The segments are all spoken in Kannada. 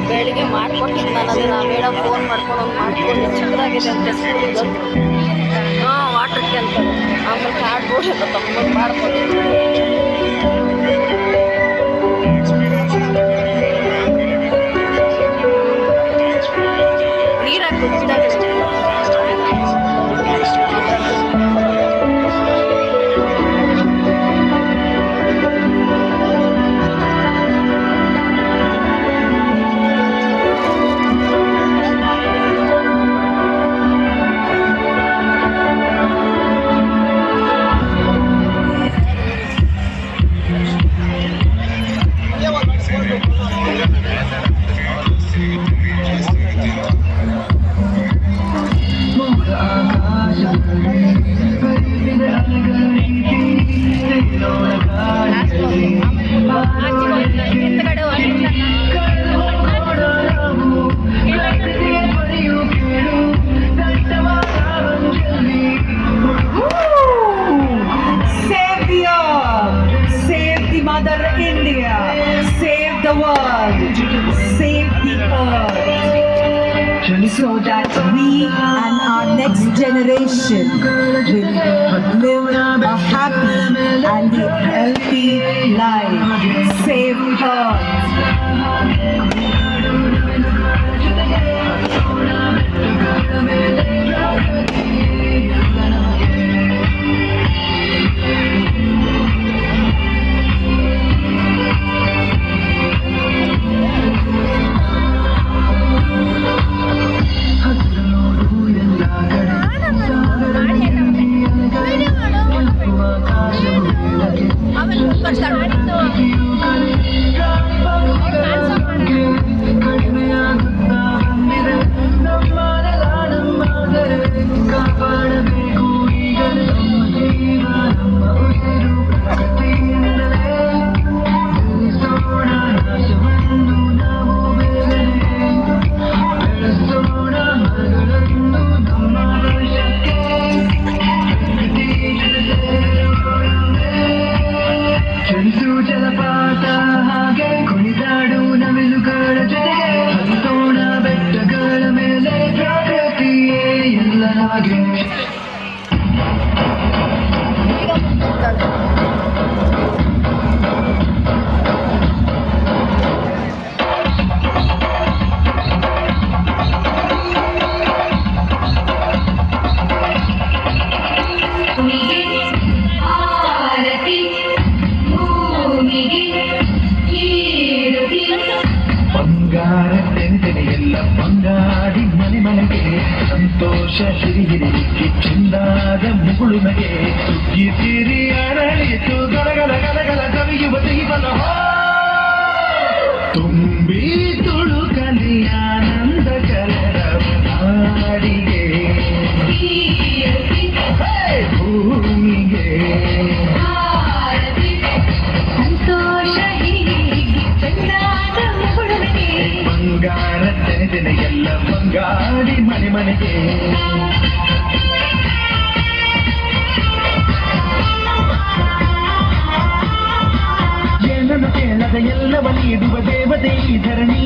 ಬೆಳಿಗ್ಗೆ ಮಾಡಿಕೊಟ್ಟಿದ್ದು ನಾನು ಅದನ್ನು ಮೇಡಮ್ ಫೋನ್ ಮಾಡ್ಕೊಂಡು ಮಾಡ್ಕೊಂಡು ಚಿಕ್ಕದಾಗಿದೆ ಅಂತ ಸ್ಕೂಲಿಗೆ ಹಾಂ ವಾಟ್ರಕ್ಕೆ ಅಂತ ಆಮೇಲೆ ಕಾರ್ಡ್ ಬೋರ್ಡ್ ಎಲ್ಲ ತಗೊಂಡು ಮಾಡ್ಕೊಂಡಿದ್ದು ನೀರಾಕಿ Mother India, save the world, save the earth, so that we and our next generation will live a happy and healthy life. Save earth. Bangadi ಮನೆ ಮನೆಗೆ ಸಂತೋಷ ಸಿರಿ ಹಿರಿಕ್ಕೆ ಚೆಂದಾದ ಮುಗುಳುಮೆಗೆ ಸುಗ್ಗಿ ಸಿರಿ ಅರಳಿತು ಗಲಗಲ ಗಲಗಲ ಕವಿಯುವ ದೈವನ ತುಂಬಿ ತುಳುಕಲಿ ಆನಂದ ಕಲರವ ನಾಡಿಗೆ ಭೂಮಿಗೆ ಸಂತೋಷ ಬಂಗಾರ ತೆನೆದೆನೆ ಎಲ್ಲ ಬಂಗಾಡಿ ಮನೆ ಮನೆಗೆ ಏನನ್ನು ಕೇಳದ ಎಲ್ಲವ ನೀಡುವ ದೇವತೆ ಈ ಧರಣಿ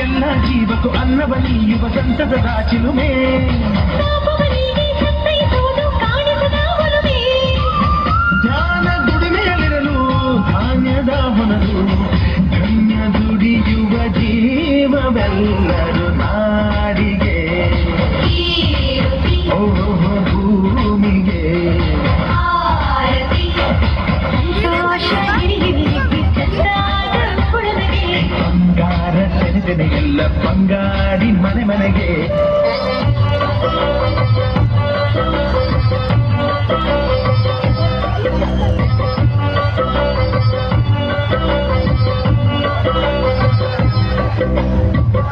ಎಲ್ಲ ಜೀವಕ್ಕೂ ಅನ್ನವ ನೀಯುವ ಸಂತಸದ ಚಿಲುಮೆ ಧ್ಯಾನ ದುಡಿಮೆಯಲ್ಲಿರಲು ಧಾನ್ಯದ ಹೊನಲು ಧನ್ಯ ದುಡಿಯುವ ಜೀವವೆಲ್ಲರೂ ನಾಡಿಗೆ ಓಹೋ ಭೂಮಿಗೆ ಬಂಗಾರ ಸೆನೆದೆನೆ ಎಲ್ಲ ಬಂಗಾಡಿ ಮನೆ ಮನೆಗೆ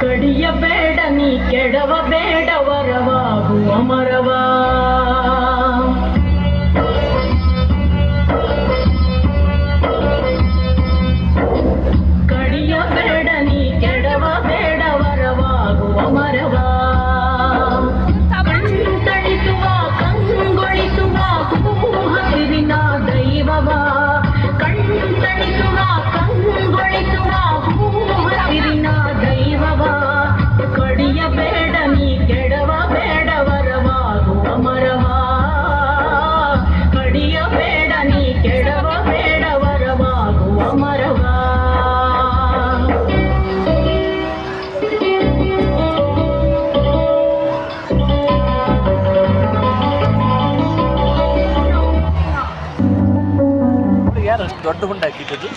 ಕಡಿಯಬೇಡ ನೀ ಕೆಡವ ಬೇಡ ವರವಾಗುವ ಮರವಾ ಕಡಿಯಬೇಡ ನೀ ಕೆಡವ ಬೇಡ ವರವಾ ದೊಡ್ಡ ಹುಂಡ ಹಾಕಿದ್ದು